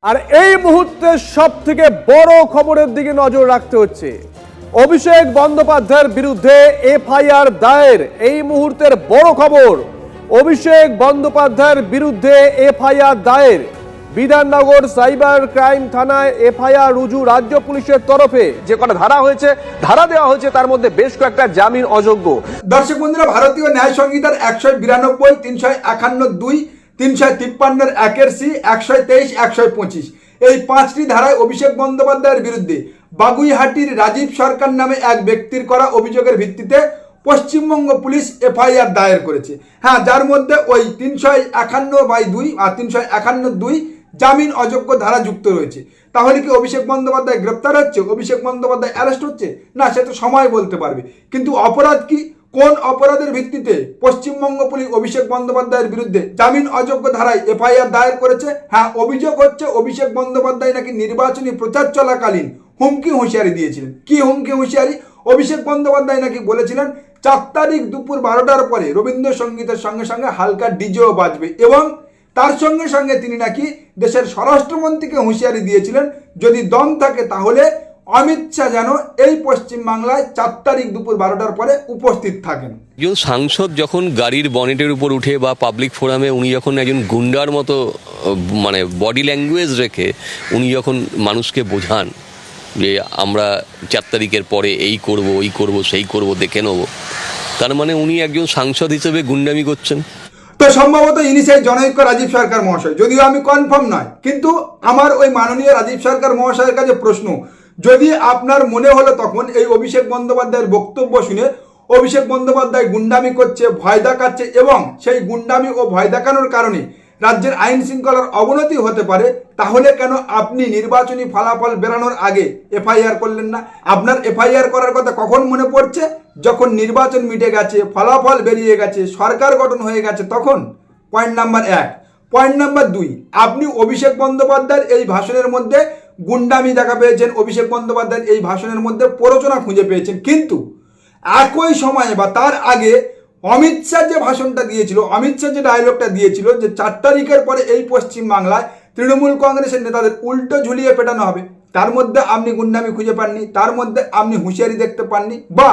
আর এই মুহূর্তে সবথেকে বড় খবরের দিকে নজর রাখতে হচ্ছে। অভিষেক বন্দ্যোপাধ্যায়ের বিরুদ্ধে এফআইআর দায়ের। এই মুহূর্তের বড় খবর, অভিষেক বন্দ্যোপাধ্যায়ের বিরুদ্ধে এফআইআর দায়ের। বিধাননগর সাইবার ক্রাইম থানায় এফআইআর রুজু রাজ্য পুলিশের তরফে। যে কটা ধারা হয়েছে, ধারা দেওয়া হয়েছে, তার মধ্যে বেশ কয়েকটা জামিন অযোগ্য। দর্শক বন্ধুরা, ভারতীয় ন্যায় সংহিতার 192, 351, 353 1 সি, 123, 125 এই 5টি ধারায় অভিষেক বন্দ্যোপাধ্যায়ের বিরুদ্ধে বাগুইহাটির রাজীব সরকার নামে এক ব্যক্তির করা অভিযোগের ভিত্তিতে পশ্চিমবঙ্গ পুলিশ এফআইআর দায়ের করেছে। হ্যাঁ, যার মধ্যে ওই 351/2 আর 351(2) জামিন অযোগ্য ধারা যুক্ত রয়েছে। তাহলে কি অভিষেক বন্দ্যোপাধ্যায় গ্রেপ্তার হচ্ছে, অভিষেক বন্দ্যোপাধ্যায় অ্যারেস্ট হচ্ছে? না, সে তো সময় বলতে পারবে। কিন্তু অপরাধ কি, কোন অপরাধের ভিত্তিতে পশ্চিমবঙ্গ পুলিশ অভিষেক বন্দ্যোপাধ্যায়ের বিরুদ্ধে জামিন অযোগ্য ধারায় এফআইআর দায়ের করেছে? হ্যাঁ, অভিযোগ হচ্ছে অভিষেক বন্দ্যোপাধ্যায় নাকি নির্বাচনী প্রচার চলাকালীন হুমকি হুঁশিয়ারি দিয়েছিলেন। কি হুমকি হুঁশিয়ারি? অভিষেক বন্দ্যোপাধ্যায় নাকি বলেছিলেন 4 তারিখ দুপুর 12টার পরে রবীন্দ্রসঙ্গীতের সঙ্গে সঙ্গে হালকা ডিজেও বাজবে, এবং তার সঙ্গে সঙ্গে তিনি নাকি দেশের স্বরাষ্ট্রমন্ত্রীকে হুঁশিয়ারি দিয়েছিলেন যদি দম থাকে তাহলে অমিত শাহ যেন এই পশ্চিমবাংলায় 4 তারিখ দুপুর 12টার পরে উপস্থিত থাকেন। একজন সাংসদ যখন গাড়ির বনেটের উপর উঠে বা পাবলিক ফোরামে উনি যখন একজন গুন্ডার মতো মানে বডি ল্যাঙ্গুয়েজ রেখে উনি যখন মানুষকে বোঝান যে আমরা 4 তারিখের পরে এই করব, ওই করব, সেই করব, দেখে নেব, তার মানে উনি একজন সাংসদ হিসেবে গুন্ডামি করছেন। তো সম্ভবত ইনি সেই জনৈক রাজীব সরকার মহাশয়, যদিও আমি কনফার্ম নয়, কিন্তু আমার ওই মাননীয় রাজীব সরকার মহাশয়ের কাছে প্রশ্ন, যদি আপনার মনে হলো তখন এই অভিষেক বন্দ্যোপাধ্যায়ের বক্তব্য শুনে অভিষেক বন্দ্যোপাধ্যায় গুন্ডামি করছে, ভয় দেখাচ্ছে, এবং সেই গুন্ডামি ও ভয় দেখানোর কারণে রাজ্যের আইন শৃঙ্খলার অবনতি হতে পারে, তাহলে কেন আপনি নির্বাচনী ফলাফল বেরানোর আগে এফআইআর করলেন না? আপনার এফআইআর করার কথা কখন মনে পড়ছে? যখন নির্বাচন মিটে গেছে, ফলাফল বেরিয়ে গেছে, সরকার গঠন হয়ে গেছে, তখন। Point number 1। পয়েন্ট নাম্বার 2, আপনি অভিষেক বন্দ্যোপাধ্যায়ের এই ভাষণের মধ্যে গুন্ডামি দেখা পেয়েছেন, অভিষেক বন্দ্যোপাধ্যায়ের এই ভাষণের মধ্যে প্ররোচনা খুঁজে পেয়েছেন, কিন্তু একই সময়ে বা তার আগে অমিত শাহ যে ভাষণটা দিয়েছিল, অমিত শাহ যে ডায়লগটা দিয়েছিল যে 4 তারিখের পরে এই পশ্চিমবাংলায় তৃণমূল কংগ্রেসের নেতাদের উল্টো ঝুলিয়ে পেটানো হবে, তার মধ্যে আপনি গুন্ডামি খুঁজে পাননি, তার মধ্যে আপনি হুঁশিয়ারি দেখতে পাননি। বা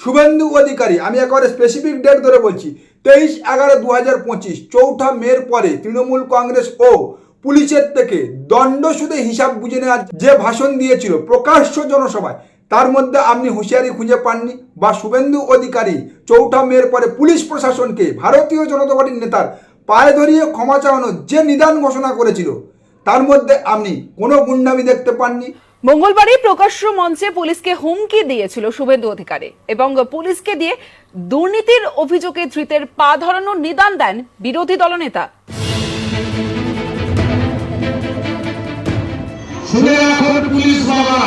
শুভেন্দু অধিকারী, আমি একেবারে স্পেসিফিক ডেট ধরে বলছি, 23/11/2025 4 মের পরে তৃণমূল কংগ্রেস ও পুলিশের থেকে দণ্ড সুদে হিসাব বুঝে নেওয়ার যে ভাষণ দিয়েছিল প্রকাশ্য জনসভায়, তার মধ্যে আপনি হুঁশিয়ারি খুঁজে পাননি। বা শুভেন্দু অধিকারী 4 মের পরে পুলিশ প্রশাসনকে ভারতীয় জনতা পার্টির নেতার পায়ে ধরিয়ে ক্ষমা চাওয়ানোর যে নিদান ঘোষণা করেছিল, তার মধ্যে আপনি কোনো গুন্ডামি দেখতে পাননি। মঙ্গলবারই প্রকাশ্য মঞ্চে পুলিশকে হুমকি দিয়েছিল শুভেন্দু অধিকারী, এবং পুলিশকে দিয়ে দুর্নীতির অভিযোগে ধৃতের পা ধরানোর নিদান দেন বিরোধী দলনেতা। শুনে রাখুন পুলিশ বাবা,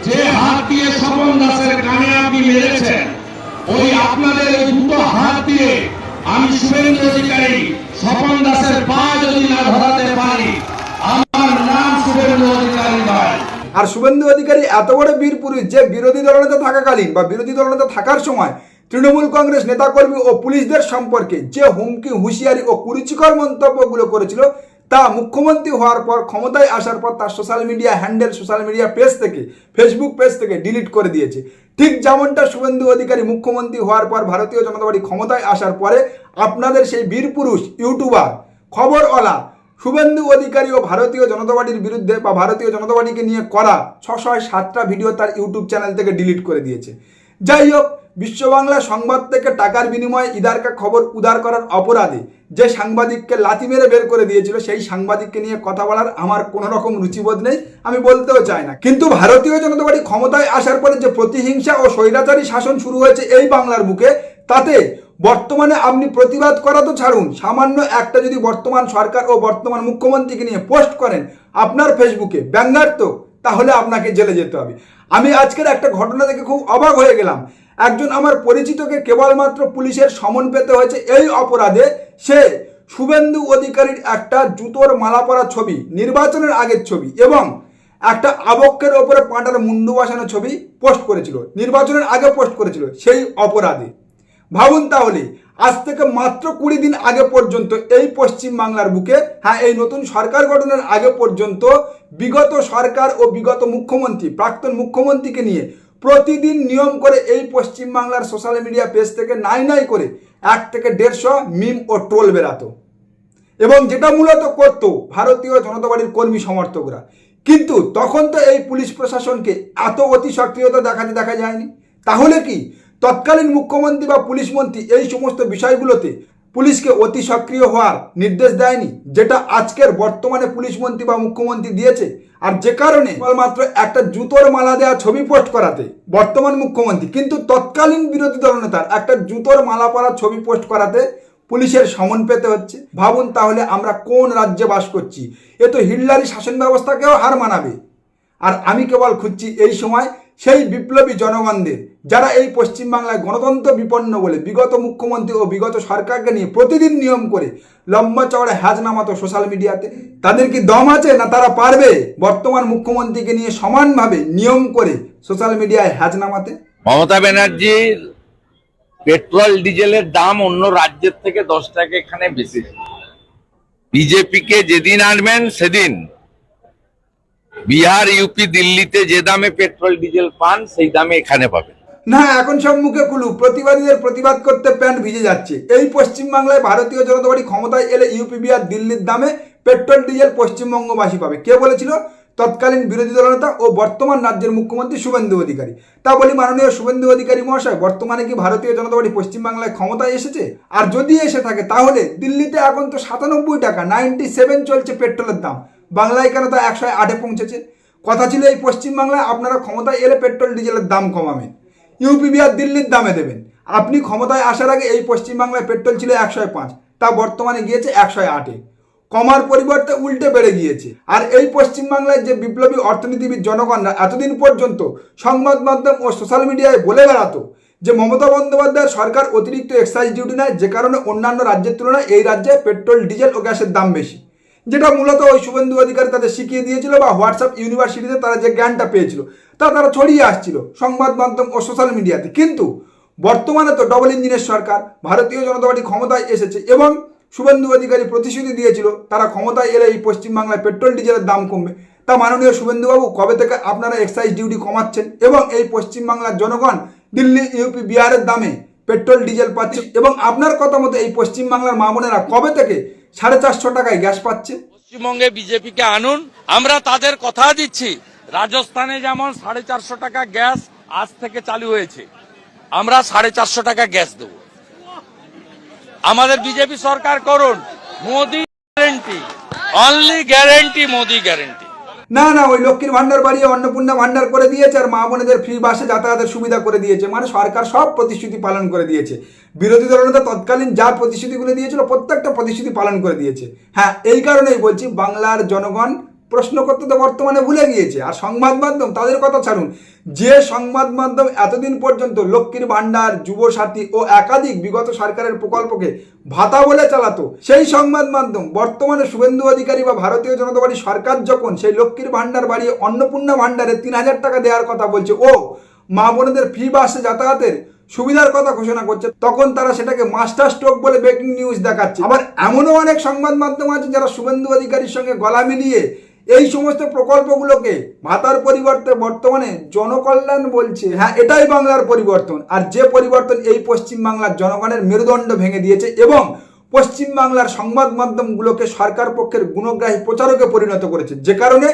যে হাত দিয়ে স্বপন দাসের কানে আপনি মেরেছেন, ওই আপনাদের এই দুটো হাত দিয়ে আমি শুভেন্দু অধিকারী স্বপন দাসের পা যদি না ধরাতে পারি, আমার নাম শুভেন্দু অধিকারী নয়। আর শুভেন্দু অধিকারী এত বড় বীর পুরুষ যে বিরোধী দলনেতা থাকাকালীন বা বিরোধী দলনেতা থাকার সময় তৃণমূল কংগ্রেস নেতাকর্মী ও পুলিশদের সম্পর্কে যে হুমকি, হুঁশিয়ারি ও কুরুচিকর মন্তব্যগুলো করেছিল, তা মুখ্যমন্ত্রী হওয়ার পর, ক্ষমতায় আসার পর তার social media handle, social media page থেকে, ফেসবুক পেজ থেকে ডিলিট করে দিয়েছে। ঠিক যেমনটা শুভেন্দু অধিকারী মুখ্যমন্ত্রী হওয়ার পর, ভারতীয় জনতা পার্টি ক্ষমতায় আসার পরে আপনাদের সেই বীরপুরুষ ইউটিউবার, খবরওয়ালা শুভেন্দু অধিকারী ও ভারতীয় জনতা পার্টির বিরুদ্ধে বা ভারতীয় জনতা পার্টিকে নিয়ে করা 607টা ভিডিও তার ইউটিউব চ্যানেল থেকে ডিলিট করে দিয়েছে। যাই হোক, বিশ্ব বাংলা সংবাদ থেকে টাকার বিনিময়ে ইদারকা খবর উদার করার অপরাধে যে সাংবাদিককে লাথি মেরে বের করে দিয়েছিল, সেই সাংবাদিককে নিয়ে কথা বলার আমার কোনো রকম রুচিবোধ নেই, আমি বলতেও চাই না। কিন্তু ভারতীয় জনতা পার্টি ক্ষমতায় আসার পরে যে প্রতিহিংসা ও স্বৈরাচারী শাসন শুরু হয়েছে এই বাংলার বুকে, তাতে বর্তমানে আপনি প্রতিবাদ করা তো ছাড়ুন, সামান্য একটা যদি বর্তমান সরকার ও বর্তমান মুখ্যমন্ত্রীকে নিয়ে পোস্ট করেন আপনার ফেসবুকে ব্যঙ্গাত্মক, তাহলে আপনাকে জেলে যেতে হবে। আমি আজকের একটা ঘটনা দেখে খুব অবাক হয়ে গেলাম। একজন আমার পরিচিতকে কেবলমাত্র পুলিশের সমন পেতে হয়েছে এই অপরাধে, সে শুভেন্দু অধিকারীর একটা জুতোর মালা পরা ছবি, নির্বাচনের আগের ছবি, এবং একটা আবক্ষের ওপরে পাঁটার মুন্ডু বসানো ছবি পোস্ট করেছিল, নির্বাচনের আগে পোস্ট করেছিল, সেই অপরাধে। ভাবুন তাহলে আজ থেকে মাত্র 20 দিন আগে পর্যন্ত এই পশ্চিম বাংলার বুকে, হ্যাঁ এই নতুন সরকার গঠনের আগে পর্যন্ত বিগত সরকার ও বিগত মুখ্যমন্ত্রী, প্রাক্তন মুখ্যমন্ত্রীকে নিয়ে প্রতিদিন নিয়ম করে এই পশ্চিম বাংলার সোশ্যাল মিডিয়া পেজ থেকে নাই করে 1 থেকে 150 মিম ও ট্রোল বেরাতো, এবং যেটা মূলত করত ভারতীয় জনতা পার্টির কর্মী সমর্থকরা। কিন্তু তখন তো এই পুলিশ প্রশাসনকে এত অতি সক্রিয়তা দেখাতে দেখা যায়নি। তাহলে কি তৎকালীন মুখ্যমন্ত্রী বা পুলিশ মন্ত্রী এই সমস্ত বিষয়গুলোতে পুলিশকে অতি সক্রিয় হওয়ার নির্দেশ দেয়নি, যেটা আজকের বর্তমানে পুলিশ মন্ত্রী বা মুখ্যমন্ত্রী দিয়েছে? আর যে কারণে মাত্র একটা জুতোর মালা দেওয়া ছবি পোস্ট করাতে বর্তমান মুখ্যমন্ত্রী, কিন্তু তৎকালীন বিরোধী দলনেতার একটা জুতোর মালা পরা ছবি পোস্ট করাতে পুলিশের সমন পেতে হচ্ছে। ভাবুন তাহলে আমরা কোন রাজ্যে বাস করছি? এ তো হিটলারি শাসন ব্যবস্থাকেও হার মানাবে। আর আমি কেবল খুঁজছি এই সময় সেই বিপ্লবী জনগণদের, যারা এই পশ্চিমবাংলায় গণতন্ত্র বিপন্ন বলে বিগত মুখ্যমন্ত্রী ও বিগত সরকারকে নিয়ে প্রতিদিন নিয়ম করে লম্বা চওড়া হ্যাজ নামাতো সোশ্যাল মিডিয়াতে। তাদের কি দম আছে, না তারা পারবে বর্তমান মুখ্যমন্ত্রীকে নিয়ে সমানভাবে নিয়ম করে সোশ্যাল মিডিয়ায় হ্যাজ নামাতে? মমতা ব্যানার্জির পেট্রোল ডিজেলের দাম অন্য রাজ্যের থেকে 10 টাকা এখানে বেশি। বিজেপিকে যেদিন আনবেন সেদিন বিহার, ইউপি, দিল্লিতে যে দামে পেট্রোল ডিজেল পান সেই দামে এখানে পাবেন না। এখন সব মুখে খুলু, প্রতিবাদীদের প্রতিবাদ করতে প্যান্ট ভিজে যাচ্ছে। এই পশ্চিমবাংলায় ভারতীয় জনতা পার্টি ক্ষমতায় এলে ইউপি, বিহার, দিল্লির দামে পেট্রোল ডিজেল পশ্চিমবঙ্গবাসী পাবে। কে বলেছিল? তৎকালীন বিরোধী দলনেতা ও বর্তমান রাজ্যের মুখ্যমন্ত্রী শুভেন্দু অধিকারী। তা বলি, মাননীয় শুভেন্দু অধিকারী মহাশয়, বর্তমানে কি ভারতীয় জনতা পার্টি পশ্চিমবাংলায় ক্ষমতায় এসেছে? আর যদি এসে থাকে তাহলে দিল্লিতে এখন তো 97 টাকা 97 চলছে পেট্রোলের দাম, বাংলায় কেন তা 108-এ পৌঁছেছে? কথা ছিল এই পশ্চিমবাংলায় আপনারা ক্ষমতায় এলে পেট্রোল ডিজেলের দাম কমাবেন, ইউপি, বিহার, দিল্লির দামে দেবেন। আপনি ক্ষমতায় আসার আগে এই পশ্চিমবাংলায় পেট্রোল ছিল 105, তা বর্তমানে গিয়েছে 108-এ। কমার পরিবর্তে উল্টে বেড়ে গিয়েছে। আর এই পশ্চিমবাংলায় যে বিপ্লবী অর্থনীতিবিদ জনগণরা এতদিন পর্যন্ত সংবাদ মাধ্যম ও সোশ্যাল মিডিয়ায় বলে বেড়াতো যে মমতা বন্দ্যোপাধ্যায়ের সরকার অতিরিক্ত এক্সাইজ ডিউটি নেয়, যে কারণে অন্যান্য রাজ্যের তুলনায় এই রাজ্যে পেট্রোল, ডিজেল ও গ্যাসের দাম বেশি, যেটা মূলত ওই শুভেন্দু অধিকারী তাদের শিখিয়ে দিয়েছিল, বা হোয়াটসঅ্যাপ ইউনিভার্সিটিতে তারা যে জ্ঞানটা পেয়েছিল তা তারা ছড়িয়ে আসছিল সংবাদ মাধ্যম ও সোশ্যাল মিডিয়াতে। কিন্তু বর্তমানে তো ডবল ইঞ্জিনের সরকার, ভারতীয় জনতা পার্টি ক্ষমতায় এসেছে এবং শুভেন্দু অধিকারী প্রতিশ্রুতি দিয়েছিল তারা ক্ষমতায় এলে এই পশ্চিমবাংলায় পেট্রোল ডিজেলের দাম কমবে। তা মাননীয় শুভেন্দুবাবু, কবে থেকে আপনারা এক্সাইজ ডিউটি কমাচ্ছেন এবং এই পশ্চিমবাংলার জনগণ দিল্লি, ইউপি, বিহারের দামে পেট্রোল ডিজেল পাচ্ছে? এবং আপনার কথা মতো এই পশ্চিমবাংলার মা বোনেরা কবে থেকে 450 টাকায় গ্যাস পাচ্ছে? পশ্চিমবঙ্গে বিজেপিকে আনুন, আমরা তাদের কথা দিচ্ছি। রাজস্থানে যেমন 450 টাকা গ্যাস আজ থেকে চালু হয়েছে, আমরা 450 টাকা গ্যাস দেব। আমাদের বিজেপি সরকার করুন, Modi guarantee, only guarantee, Modi guarantee. না, ওই লক্ষ্মীর ভান্ডার বাড়িয়ে অন্নপূর্ণা ভান্ডার করে দিয়েছে আর মা বোনেদের ফ্রি বাসে যাতায়াতের সুবিধা করে দিয়েছে। মানে সরকার সব প্রতিশ্রুতি পালন করে দিয়েছে। বিরোধী দলনেতা তৎকালীন যা প্রতিশ্রুতিগুলো দিয়েছিল প্রত্যেকটা প্রতিশ্রুতি পালন করে দিয়েছে। হ্যাঁ, এই কারণেই বলছি বাংলার জনগণ প্রশ্ন করতে তো বর্তমানে ভুলে গিয়েছে। আর সংবাদ মাধ্যম, তাদের কথা ছাড়ুন, যে সংবাদ মাধ্যম এতদিন পর্যন্ত লক্ষ্মীর ভান্ডার, যুবসাথী ও একাধিক বিগত সরকারের প্রকল্পকে ভাতা বলে চালাতো, সেই সংবাদ মাধ্যম বর্তমানে শুভেন্দু অধিকারী বা ভারতীয় জনতা পার্টি সরকার যখন সেই লক্ষ্মীর ভান্ডার বাড়িয়ে অন্নপূর্ণা ভান্ডারে 3000 টাকা দেওয়ার কথা বলছে ও মা বোনেদের ফ্রি বাসে যাতায়াতের সুবিধার কথা ঘোষণা করছে, তখন তারা সেটাকে মাস্টার স্ট্রোক বলে ব্রেকিং নিউজ দেখাচ্ছে। আবার এমনও অনেক সংবাদ মাধ্যম আছে যারা শুভেন্দু অধিকারীর সঙ্গে গলা মিলিয়ে এই সমস্ত প্রকল্পগুলোকে ভাতার পরিবর্তে বর্তমানে জনকল্যাণ বলছে। হ্যাঁ, এটাই বাংলার পরিবর্তন। আর যে পরিবর্তন এই পশ্চিমবাংলার জনগণের মেরুদণ্ড ভেঙে দিয়েছে এবং পশ্চিমবাংলার সংবাদ মাধ্যমগুলোকে সরকার পক্ষের গুণগ্রাহী প্রচারকে পরিণত করেছে, যে কারণে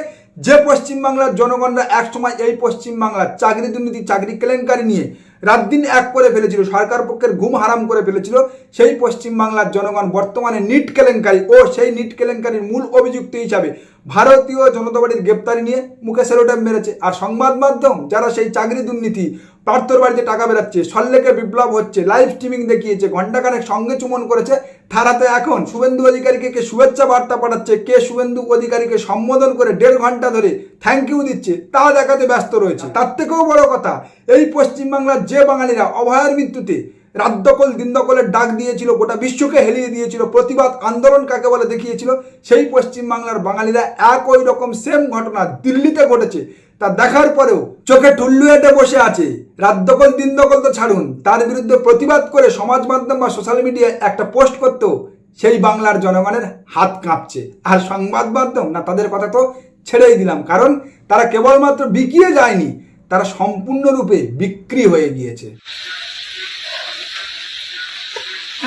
যে পশ্চিমবাংলার জনগণরা একসময় এই পশ্চিমবাংলার চাকরি দুর্নীতি, চাকরি কেলেঙ্কারি নিয়ে রাত দিন এক করে ফেলেছিল, সরকার পক্ষের ঘুম হারাম করে ফেলেছিল, সেই পশ্চিমবাংলার জনগণ বর্তমানে নিট কেলেঙ্কারি ও সেই নিট কেলেঙ্কারির মূল অভিযুক্ত হিসাবে ভারতীয় জনতা পার্টির গ্রেপ্তারি নিয়ে মুখে সেলোটেপ মেরেছে। আর সংবাদ মাধ্যম যারা সেই চাকরি দুর্নীতি, পার্থর বাড়িতে টাকা বেরাচ্ছে, সল্লেকে বিপ্লব হচ্ছে, লাইভ স্ট্রিমিং দেখিয়েছে, ঘণ্টাখানেক সঙ্গে চুমন করেছে, তারাতে এখন শুভেন্দু অধিকারীকে কে শুভেচ্ছা বার্তা পাঠাচ্ছে, কে শুভেন্দু অধিকারীকে সম্বোধন করে 1.5 ঘন্টা ধরে থ্যাংক ইউ দিচ্ছে, তা দেখাতে ব্যস্ত রয়েছে। তার থেকেও বড় কথা, এই পশ্চিমবাংলার যে বাঙালিরা অভয়ার মৃত্যুতে রাত দখল দিন দখলের ডাক দিয়েছিল, গোটা বিশ্বকে হেলিয়ে দিয়েছিল, প্রতিবাদ আন্দোলন কাকে বলে দেখিয়েছিল, সেই পশ্চিমবাংলার বাঙালিরা একই রকম সেম ঘটনা দিল্লিতে ঘটেছে তা দেখার পরেও চোখে ঠুল্লু এঁটে বসে আছে। রাত দখল দিন দখল তো ছাড়ুন, তার বিরুদ্ধে প্রতিবাদ করে সমাজ মাধ্যম বা সোশ্যাল মিডিয়ায় একটা পোস্ট করতেও সেই বাংলার জনগণের হাত কাঁপছে। আর সংবাদ মাধ্যম না, তাদের কথা তো ছেড়েই দিলাম, কারণ তারা কেবলমাত্র বিকিয়ে যায়নি, তারা সম্পূর্ণরূপে বিক্রি হয়ে গিয়েছে।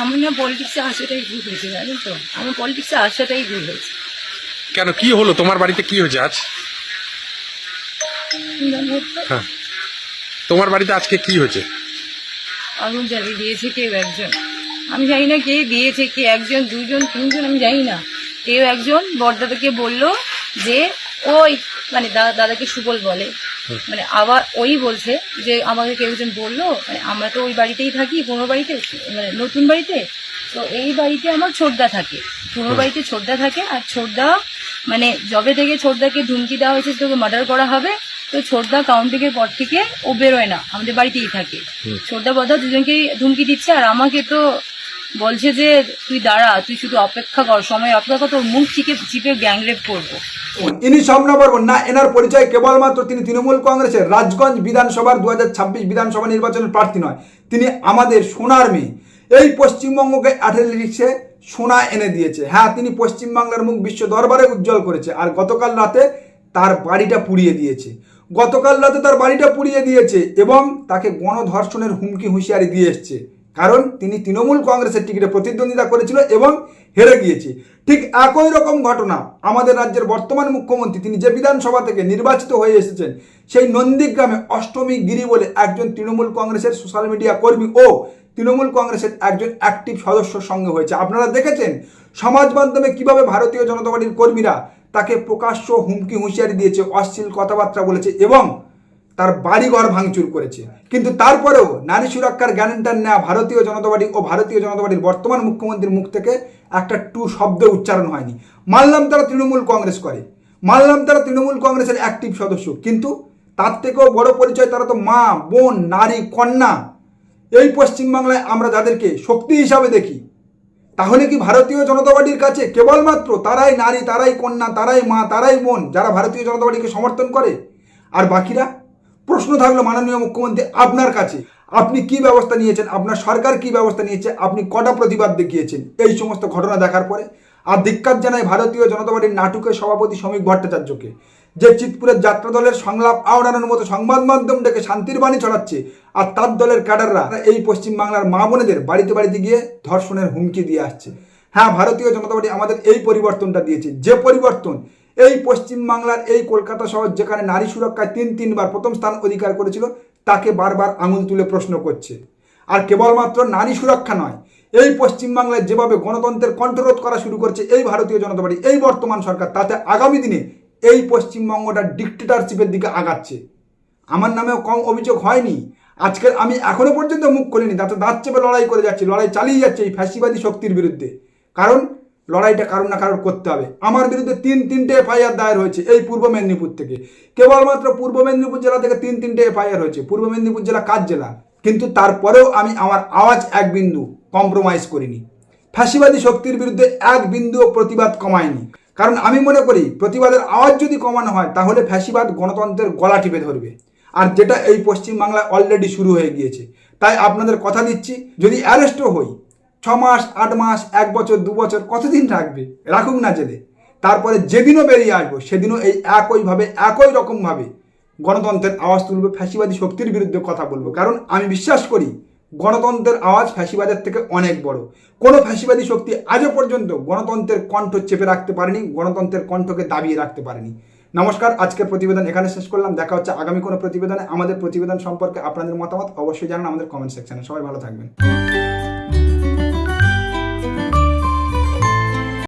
আমার না পলিটিক্সে আসাটাই ভুল হয়েছে, জানেন তো, আমার পলিটিক্সে আসাটাই ভুল হয়েছে। কেন, কি হলো তোমার বাড়িতে, কি হয়েছে আজ? হ্যাঁ, তোমার বাড়িতে আজকে কি হয়েছে? আগুন জ্বালিয়ে দিয়েছে কেউ একজন, আমি জানি না কে দিয়েছে, কে একজন, দুজন, তিনজন, আমি জানি না। কেউ একজন বড়দাদাকে বললো যে ওই মানে দাদাকে সুবল বলে, মানে আবার ওই বলছে যে আমাকে কেউ একজন বললো, মানে আমরা তো ওই বাড়িতেই থাকি, পুরনো বাড়িতে, মানে নতুন বাড়িতে, তো এই বাড়িতে আমার ছোটদা থাকে, পুরনো বাড়িতে ছোটদা থাকে। আর ছোটদা মানে জবে থেকে ছোটদাকে ধুমকি দেওয়া হয়েছে তোকে মার্ডার করা হবে, তো ছোটদা কাউন্টিং এর পর থেকে ও বেরোয় না, আমাদের বাড়িতেই থাকে। ছোটদা বড়দা দুজনকে ধুমকি দিচ্ছে, আর আমাকে তো বলছে যে তুই দাঁড়া, তুই শুধু অপেক্ষা কর, সময় অপেক্ষা কর, তোর মুখ চিপে গ্যাংরেপ করবো। ইনি স্বপ্নবর্মন না, এনার পরিচয় কেবলমাত্র তিনি তৃণমূল কংগ্রেসের রাজগঞ্জ বিধানসভার 2026 বিধানসভা নির্বাচনের প্রার্থী নয়, তিনি আমাদের সোনার মেয়ে। এই পশ্চিমবঙ্গকে অ্যাথলেটিক্সে সোনা এনে দিয়েছে। হ্যাঁ, তিনি পশ্চিমবাংলার মুখ বিশ্ব দরবারে উজ্জ্বল করেছে। আর গতকাল রাতে তার বাড়িটা পুড়িয়ে দিয়েছে, এবং তাকে গণধর্ষণের হুমকি হুঁশিয়ারি দিয়ে এসছে, কারণ তিনি তৃণমূল কংগ্রেসের টিকিটে প্রতিদ্বন্দ্বিতা করেছিল এবং হেরে গিয়েছে। ঠিক একই রকম ঘটনা আমাদের রাজ্যের বর্তমান মুখ্যমন্ত্রী, তিনি যে বিধানসভা থেকে নির্বাচিত হয়ে এসেছেন, সেই নন্দীগ্রামে অষ্টমী গিরি বলে একজন তৃণমূল কংগ্রেসের সোশ্যাল মিডিয়া কর্মী ও তৃণমূল কংগ্রেসের একজন অ্যাক্টিভ সদস্যর সঙ্গে হয়েছে। আপনারা দেখেছেন সমাজ মাধ্যমে কিভাবে ভারতীয় জনতা পার্টির কর্মীরা তাকে প্রকাশ্য হুমকি হুঁশিয়ারি দিয়েছে, অশ্লীল কথাবার্তা বলেছে এবং তার বাড়িঘর ভাঙচুর করেছে। কিন্তু তারপরেও নারী সুরক্ষার গ্যারান্টার নেওয়া ভারতীয় জনতা পার্টি ও ভারতীয় জনতা পার্টির বর্তমান মুখ্যমন্ত্রীর মুখ থেকে একটা টু শব্দ উচ্চারণ হয়নি। মানলাম তারা তৃণমূল কংগ্রেস করে, মানলাম তারা তৃণমূল কংগ্রেসের অ্যাক্টিভ সদস্য, কিন্তু তার থেকেও বড় পরিচয় তারা তো মা, বোন, নারী, কন্যা। এই পশ্চিমবাংলায় আমরা যাদেরকে শক্তি হিসাবে দেখি, তাহলে কি ভারতীয় জনতা পার্টির কাছে কেবলমাত্র তারাই নারী, তারাই কন্যা, তারাই মা, তারাই বোন, যারা ভারতীয় জনতা পার্টিকে সমর্থন করে? আর বাকিরা? প্রশ্ন থাকলো মাননীয় মুখ্যমন্ত্রী আপনার কাছে, আপনি কি ব্যবস্থা নিয়েছেন, আপনার সরকার কি ব্যবস্থা নিয়েছে, আপনি কটা প্রতিবাদ দেখিয়েছেন এই সমস্ত ঘটনা দেখার পরে? আর ধিক্কার জানায় ভারতীয় জনতা পার্টির নাটকের সভাপতি শ্রমিক ভট্টাচার্যকে, যে চিৎপুরের যাত্রা দলের সংলাপ আওড়ানোর মতো সংবাদ মাধ্যম ডেকে শান্তির বাণী ছড়াচ্ছে, আর তার দলের ক্যাডাররা এই পশ্চিমবাংলার মা বোনেদের বাড়িতে বাড়িতে গিয়ে ধর্ষণের হুমকি দিয়ে আসছে। হ্যাঁ, ভারতীয় জনতা পার্টি আমাদের এই পরিবর্তনটা দিয়েছে, যে পরিবর্তন এই পশ্চিমবাংলার এই কলকাতা শহর, যেখানে নারী সুরক্ষায় তিনবার প্রথম স্থান অধিকার করেছিল, তাকে বারবার আঙুল তুলে প্রশ্ন করছে। আর কেবলমাত্র নারী সুরক্ষা নয়, এই পশ্চিমবাংলায় যেভাবে গণতন্ত্রের কণ্ঠরোধ করা শুরু করছে এই ভারতীয় জনতা পার্টি, এই বর্তমান সরকার, তাতে আগামী দিনে এই পশ্চিমবঙ্গটা ডিক্টেটরশিপের দিকে আগাচ্ছে। আমার নামেও কম অভিযোগ হয়নি। আজকের আমি এখনো পর্যন্ত মুখ খুলিনি, তাতে দাঁত চেপে লড়াই করে যাচ্ছি, লড়াই চালিয়ে যাচ্ছে এই ফ্যাসিবাদী শক্তির বিরুদ্ধে, কারণ লড়াইটা কারোর না কারোর করতে হবে। আমার বিরুদ্ধে তিনটে এফআইআর দায়ের হয়েছে এই পূর্ব মেদিনীপুর থেকে, কেবলমাত্র পূর্ব মেদিনীপুর জেলা থেকে তিনটে এফআইআর হয়েছে। পূর্ব মেদিনীপুর জেলা কার জেলা? কিন্তু তারপরেও আমি আমার আওয়াজ এক বিন্দু কম্প্রোমাইজ করিনি, ফ্যাসিবাদী শক্তির বিরুদ্ধে এক বিন্দুও প্রতিবাদ কমায়নি। কারণ আমি মনে করি প্রতিবাদের আওয়াজ যদি কমানো হয়, তাহলে ফ্যাসিবাদ গণতন্ত্রের গলা টিপে ধরবে, আর যেটা এই পশ্চিমবাংলায় অলরেডি শুরু হয়ে গিয়েছে। তাই আপনাদের কথা দিচ্ছি, যদি অ্যারেস্টও হই, 6 মাস, 8 মাস, 1 বছর, 2 বছর, কতদিন রাখবে, রাখুক না জেলে। তারপরে যেদিনও বেরিয়ে আসবো, সেদিনও এই একই রকমভাবে গণতন্ত্রের আওয়াজ তুলবে, ফ্যাসিবাদী শক্তির বিরুদ্ধে কথা বলবো। কারণ আমি বিশ্বাস করি গণতন্ত্রের আওয়াজ ফ্যাসিবাদের থেকে অনেক বড়। কোনো ফ্যাসিবাদী শক্তি আজও পর্যন্ত গণতন্ত্রের কণ্ঠ চেপে রাখতে পারেনি, গণতন্ত্রের কণ্ঠকে দাবিয়ে রাখতে পারেনি। নমস্কার, আজকের প্রতিবেদন এখানে শেষ করলাম। দেখা হচ্ছে আগামী কোনো প্রতিবেদনে। আমাদের প্রতিবেদন সম্পর্কে আপনাদের মতামত অবশ্যই জানান আমাদের কমেন্ট সেকশনে। সবাই ভালো থাকবেন।